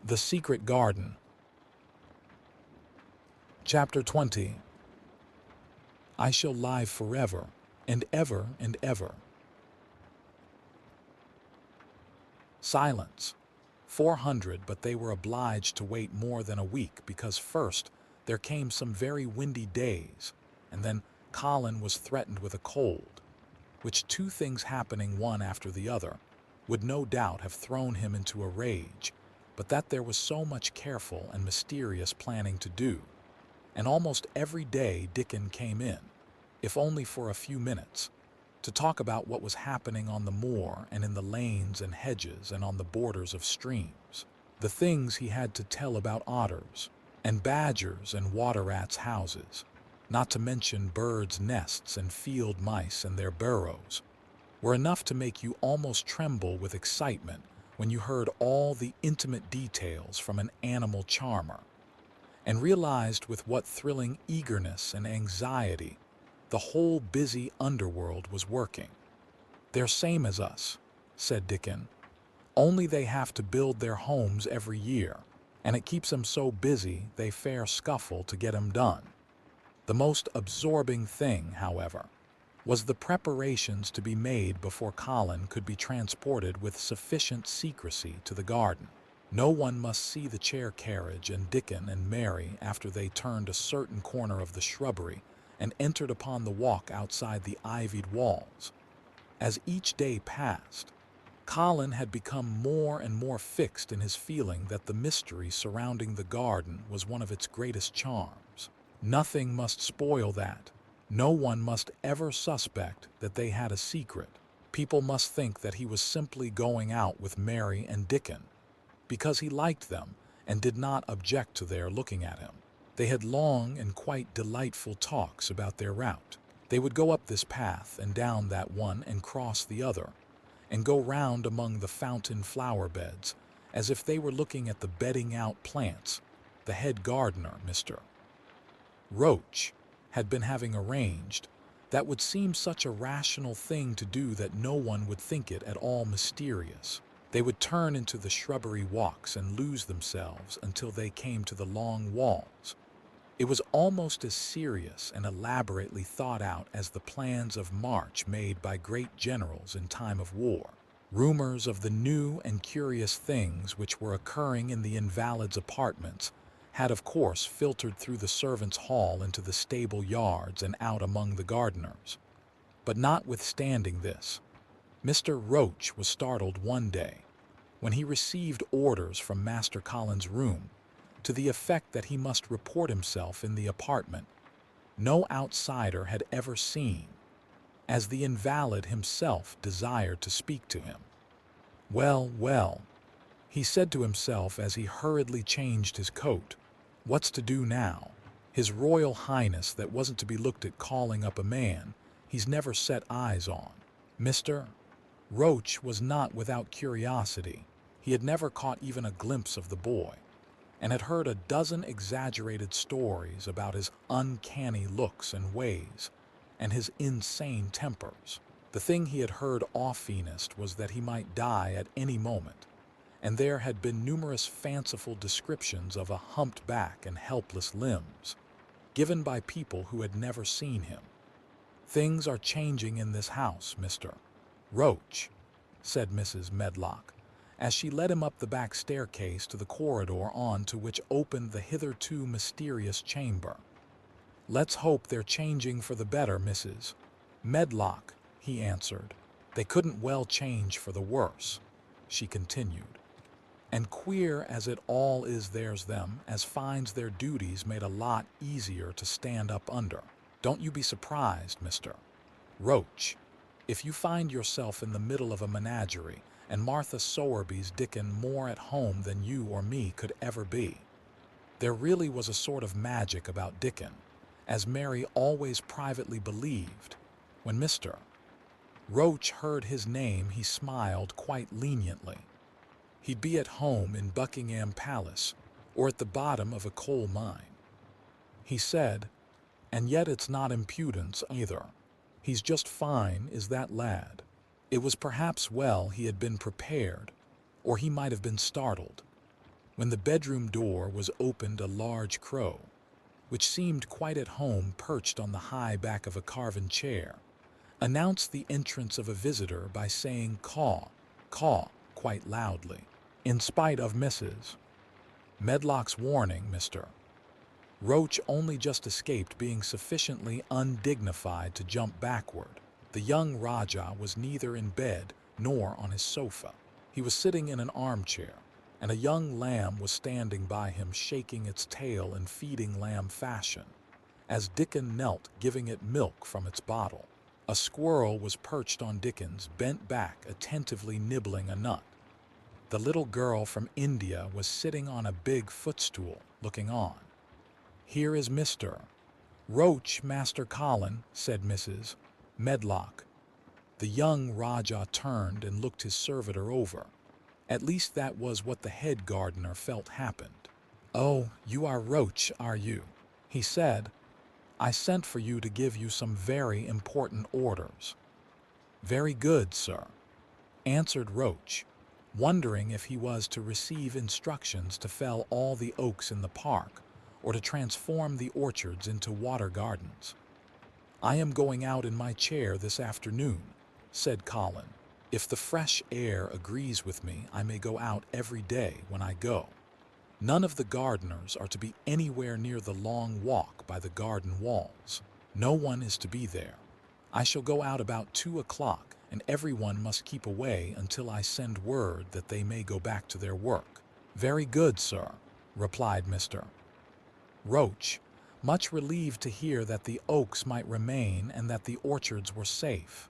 The Secret Garden. Chapter 20. I shall live forever, and ever and ever. Silence. 400, but they were obliged to wait more than a week because first there came some very windy days, and then Colin was threatened with a cold, which two things happening one after the other would no doubt have thrown him into a rage, but that there was so much careful and mysterious planning to do, and almost every day Dickon came in, if only for a few minutes, to talk about what was happening on the moor and in the lanes and hedges and on the borders of streams, the things he had to tell about otters and badgers and water rats' houses, not to mention birds' nests and field mice and their burrows, were enough to make you almost tremble with excitement when you heard all the intimate details from an animal charmer, and realized with what thrilling eagerness and anxiety the whole busy underworld was working. "They're same as us," said Dickon, "only they have to build their homes every year, and it keeps 'em so busy they fair scuffle to get 'em done." The most absorbing thing, however, was the preparations to be made before Colin could be transported with sufficient secrecy to the garden. No one must see the chair carriage and Dickon and Mary after they turned a certain corner of the shrubbery and entered upon the walk outside the ivied walls. As each day passed, Colin had become more and more fixed in his feeling that the mystery surrounding the garden was one of its greatest charms. Nothing must spoil that. No one must ever suspect that they had a secret. People must think that he was simply going out with Mary and Dickon, because he liked them and did not object to their looking at him. They had long and quite delightful talks about their route. They would go up this path and down that one and cross the other, and go round among the fountain flower beds, as if they were looking at the bedding out plants. The head gardener, Mr. Roach, had been having arranged, that would seem such a rational thing to do that no one would think it at all mysterious. They would turn into the shrubbery walks and lose themselves until they came to the long walls. It was almost as serious and elaborately thought out as the plans of march made by great generals in time of war. Rumors of the new and curious things which were occurring in the invalid's apartments had of course filtered through the servants' hall into the stable yards and out among the gardeners. But notwithstanding this, Mr. Roach was startled one day when he received orders from Master Colin's room to the effect that he must report himself in the apartment no outsider had ever seen, as the invalid himself desired to speak to him. "Well, well," he said to himself as he hurriedly changed his coat, "what's to do now? His Royal Highness that wasn't to be looked at calling up a man he's never set eyes on." Mr. Roach was not without curiosity. He had never caught even a glimpse of the boy, and had heard a dozen exaggerated stories about his uncanny looks and ways, and his insane tempers. The thing he had heard oftenest was that he might die at any moment, and there had been numerous fanciful descriptions of a humped back and helpless limbs, given by people who had never seen him. "Things are changing in this house, Mr. Roach," said Mrs. Medlock, as she led him up the back staircase to the corridor on to which opened the hitherto mysterious chamber. "Let's hope they're changing for the better, Mrs. Medlock," he answered. "They couldn't well change for the worse," she continued. "And queer as it all is, there's them as finds their duties made a lot easier to stand up under. Don't you be surprised, Mr. Roach, if you find yourself in the middle of a menagerie and Martha Sowerby's Dickon more at home than you or me could ever be." There really was a sort of magic about Dickon, as Mary always privately believed. When Mr. Roach heard his name he smiled quite leniently. He'd be at home in Buckingham Palace or at the bottom of a coal mine, he said, "and yet it's not impudence either. He's just fine, is that lad." It was perhaps well he had been prepared, or he might have been startled. when the bedroom door was opened. A large crow, which seemed quite at home perched on the high back of a carven chair, announced the entrance of a visitor by saying caw, caw quite loudly. In spite of Mrs. Medlock's warning, Mr. Roach only just escaped being sufficiently undignified to jump backward. The young Rajah was neither in bed nor on his sofa. He was sitting in an armchair, and a young lamb was standing by him, shaking its tail in feeding lamb fashion, as Dickon knelt giving it milk from its bottle. A squirrel was perched on Dickens, bent back, attentively nibbling a nut. The little girl from India was sitting on a big footstool, looking on. "Here is Mr. Roach, Master Colin," said Mrs. Medlock. The young Rajah turned and looked his servitor over. At least that was what the head gardener felt happened. "Oh, you are Roach, are you?" he said. "I sent for you to give you some very important orders." "Very good, sir," answered Roach, wondering if he was to receive instructions to fell all the oaks in the park or to transform the orchards into water gardens. "I am going out in my chair this afternoon," said Colin. "If the fresh air agrees with me, I may go out every day when I go. None of the gardeners are to be anywhere near the long walk by the garden walls. No one is to be there. I shall go out about 2 o'clock, and everyone must keep away until I send word that they may go back to their work." "Very good, sir," replied Mr. Roach, much relieved to hear that the oaks might remain and that the orchards were safe.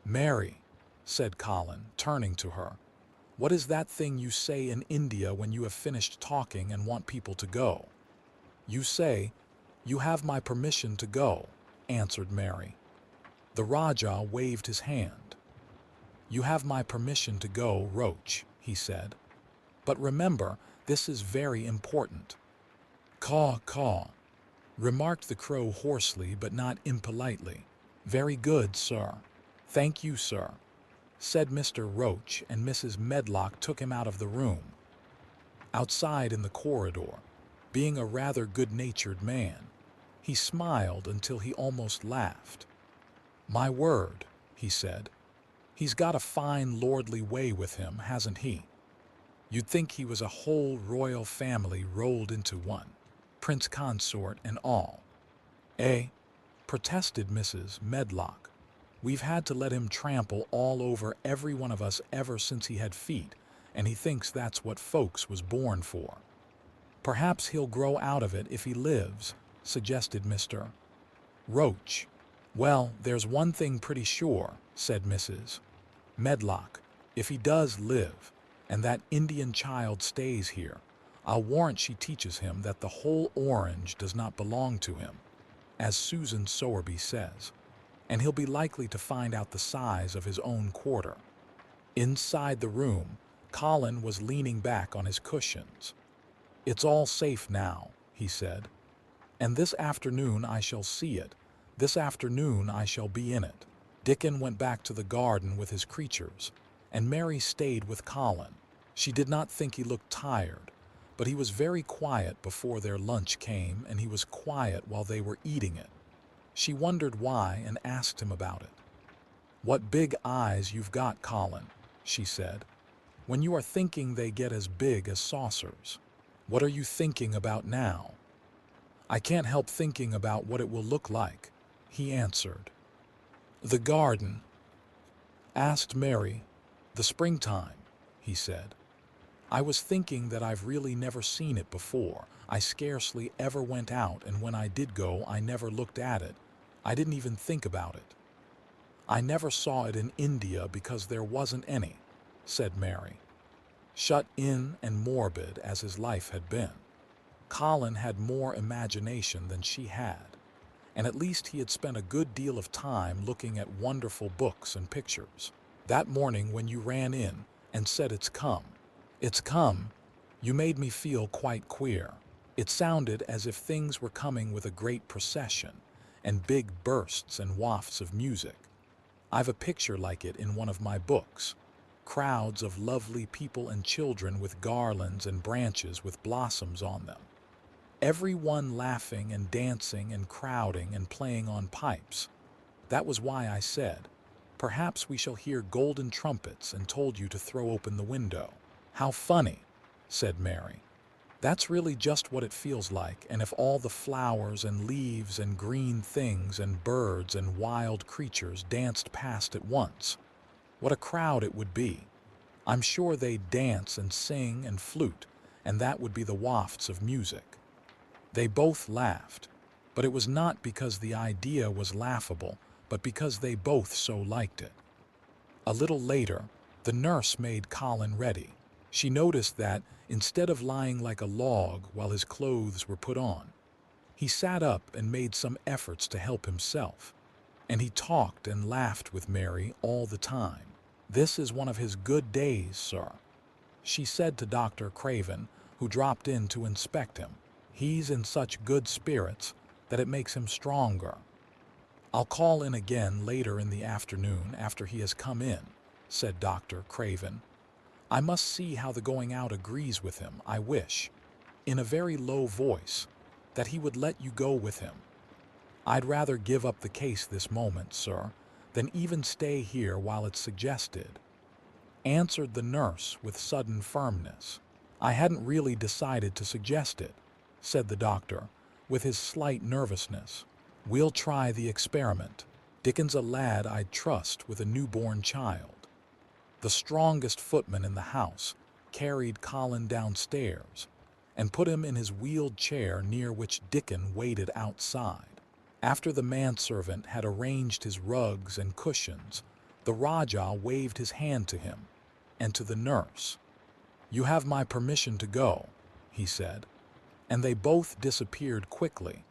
"Mary," said Colin, turning to her, "what is that thing you say in India when you have finished talking and want people to go?" "You say, 'You have my permission to go,'" answered Mary. The Rajah waved his hand. "You have my permission to go, Roach," he said. "But remember, this is very important." "Caw, caw," remarked the crow hoarsely but not impolitely. "Very good, sir." "Thank you, sir," said Mr. Roach, and Mrs. Medlock took him out of the room. Outside in the corridor, being a rather good-natured man, he smiled until he almost laughed. "My word," he said, "he's got a fine lordly way with him, hasn't he? You'd think he was a whole royal family rolled into one, prince consort and all." "Eh?" protested Mrs. Medlock. "We've had to let him trample all over every one of us ever since he had feet, and he thinks that's what folks was born for." "Perhaps he'll grow out of it if he lives," suggested Mr. Roach. "Well, there's one thing pretty sure," said Mrs. Medlock. "If he does live, and that Indian child stays here, I'll warrant she teaches him that the whole orange does not belong to him, as Susan Sowerby says, and he'll be likely to find out the size of his own quarter." Inside the room, Colin was leaning back on his cushions. "It's all safe now," he said, "and this afternoon I shall see it. This afternoon I shall be in it." Dickon went back to the garden with his creatures, and Mary stayed with Colin. She did not think he looked tired, but he was very quiet before their lunch came, and he was quiet while they were eating it. She wondered why and asked him about it. "What big eyes you've got, Colin," she said. "When you are thinking they get as big as saucers. What are you thinking about now?" "I can't help thinking about what it will look like," he answered. "The garden?" asked Mary. "The springtime," he said. "I was thinking that I've really never seen it before. I scarcely ever went out, and when I did go, I never looked at it. I didn't even think about it." "I never saw it in India because there wasn't any," said Mary. Shut in and morbid as his life had been, Colin had more imagination than she had, and at least he had spent a good deal of time looking at wonderful books and pictures. "That morning when you ran in and said it's come, you made me feel quite queer. It sounded as if things were coming with a great procession and big bursts and wafts of music. I've a picture like it in one of my books. crowds of lovely people and children with garlands and branches with blossoms on them. Everyone laughing and dancing and crowding and playing on pipes. That was why I said, "Perhaps we shall hear golden trumpets," and told you to throw open the window. How funny, said Mary. That's really just what it feels like, and if all the flowers and leaves and green things and birds and wild creatures danced past at once, what a crowd it would be. I'm sure they'd dance and sing and flute, and that would be the wafts of music. They both laughed, but it was not because the idea was laughable, but because they both so liked it. A little later, the nurse made Colin ready. She noticed that, instead of lying like a log while his clothes were put on, he sat up and made some efforts to help himself. And he talked and laughed with Mary all the time. "This is one of his good days, sir," she said to Dr. Craven, who dropped in to inspect him. "He's in such good spirits that it makes him stronger." "I'll call in again later in the afternoon after he has come in," said Dr. Craven. "I must see how the going out agrees with him. I wish," in a very low voice, "that he would let you go with him." "I'd rather give up the case this moment, sir, than even stay here while it's suggested," answered the nurse with sudden firmness. "I hadn't really decided to suggest it," said the doctor, with his slight nervousness. "We'll try the experiment. Dickon's a lad I'd trust with a newborn child." The strongest footman in the house carried Colin downstairs and put him in his wheeled chair near which Dickon waited outside. After the manservant had arranged his rugs and cushions, the Rajah waved his hand to him and to the nurse. "You have my permission to go," he said, and they both disappeared quickly,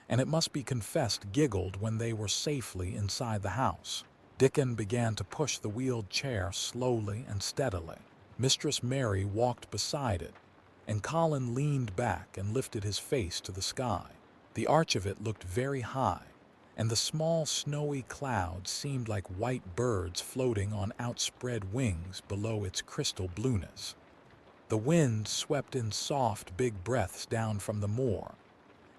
and it must be confessed giggled when they were safely inside the house. Dickon began to push the wheeled chair slowly and steadily. Mistress Mary walked beside it, and Colin leaned back and lifted his face to the sky. The arch of it looked very high, and the small snowy clouds seemed like white birds floating on outspread wings below its crystal blueness. The wind swept in soft, big breaths down from the moor,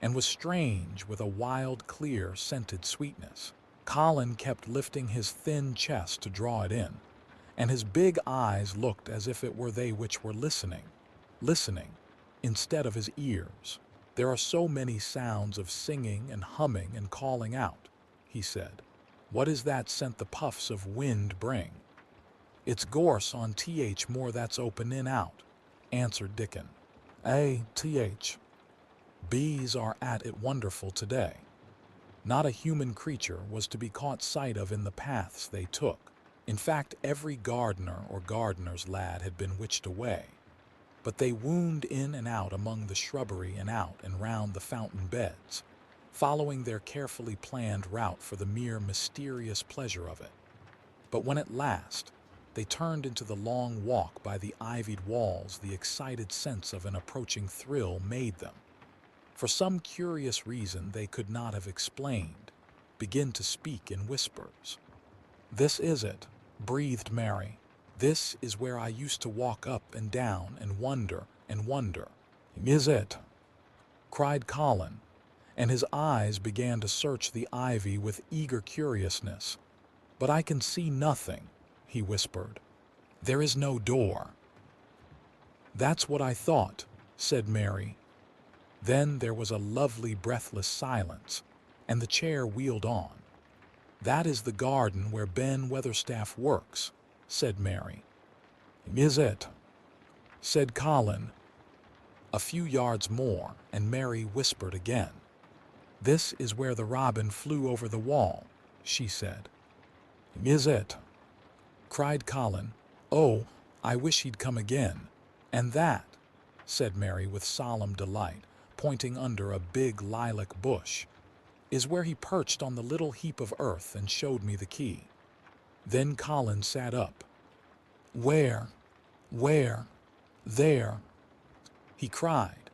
and was strange with a wild, clear, scented sweetness. Colin kept lifting his thin chest to draw it in, and his big eyes looked as if it were they which were listening, instead of his ears. "There are so many sounds of singing and humming and calling out," he said. "What is that scent the puffs of wind bring?" "It's gorse on th more that's open in out," answered Dickon. "th. Bees are at it wonderful today." Not a human creature was to be caught sight of in the paths they took. In fact, every gardener or gardener's lad had been witched away. But they wound in and out among the shrubbery and out and round the fountain beds, following their carefully planned route for the mere mysterious pleasure of it. But when at last they turned into the long walk by the ivied walls, the excited sense of an approaching thrill made them, for some curious reason they could not have explained, begin to speak in whispers. "This is it," breathed Mary. "This is where I used to walk up and down and wonder and wonder." "Is it?" cried Colin, and his eyes began to search the ivy with eager curiousness. "But I can see nothing," he whispered. "There is no door." "That's what I thought," said Mary. Then there was a lovely breathless silence, and the chair wheeled on. "That is the garden where Ben Weatherstaff works," said Mary. "Is it?" said Colin. A few yards more, and Mary whispered again. "This is where the robin flew over the wall," she said. "Is it?" cried Colin. "Oh, I wish he'd come again." "And that," said Mary with solemn delight, pointing under a big lilac bush, "is where he perched on the little heap of earth and showed me the key." Then Colin sat up. Where, there," he cried,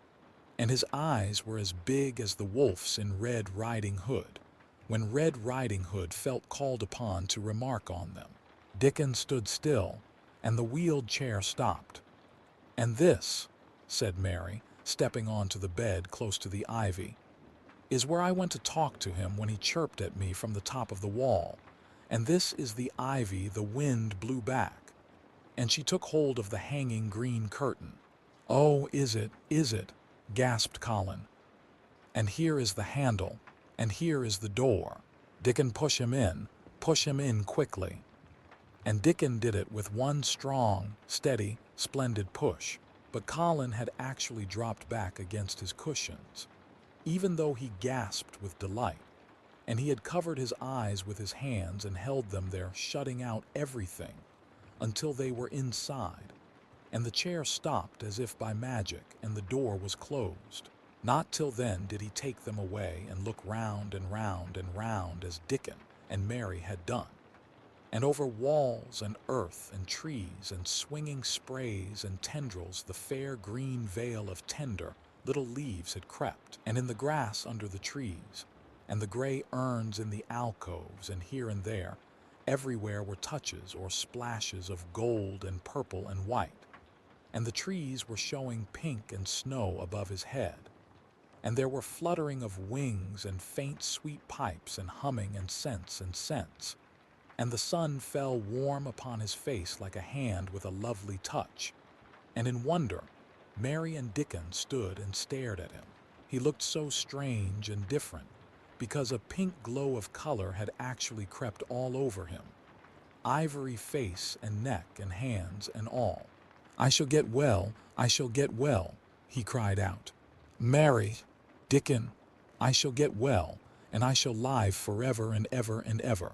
and his eyes were as big as the wolf's in Red Riding Hood, when Red Riding Hood felt called upon to remark on them. Dickon stood still and the wheeled chair stopped. "And this," said Mary, stepping onto the bed close to the ivy, "is where I went to talk to him when he chirped at me from the top of the wall. And this is the ivy the wind blew back." And she took hold of the hanging green curtain. "Oh, is it?" gasped Colin. "And here is the handle, and here is the door. Dickon, push him in quickly." And Dickon did it with one strong, steady, splendid push. But Colin had actually dropped back against his cushions, even though he gasped with delight, and he had covered his eyes with his hands and held them there, shutting out everything, until they were inside, and the chair stopped as if by magic, and the door was closed. Not till then did he take them away and look round and round and round as Dickon and Mary had done. And over walls and earth and trees and swinging sprays and tendrils the fair green veil of tender little leaves had crept, and in the grass under the trees, and the gray urns in the alcoves, and here and there, everywhere were touches or splashes of gold and purple and white, and the trees were showing pink and snow above his head, and there were fluttering of wings and faint sweet pipes and humming and scents, and the sun fell warm upon his face like a hand with a lovely touch, and in wonder Mary and Dickon stood and stared at him. He looked so strange and different, because a pink glow of color had actually crept all over him, ivory face and neck and hands and all. "I shall get well, he cried out. "Mary, Dickon, I shall get well, and I shall live forever and ever and ever."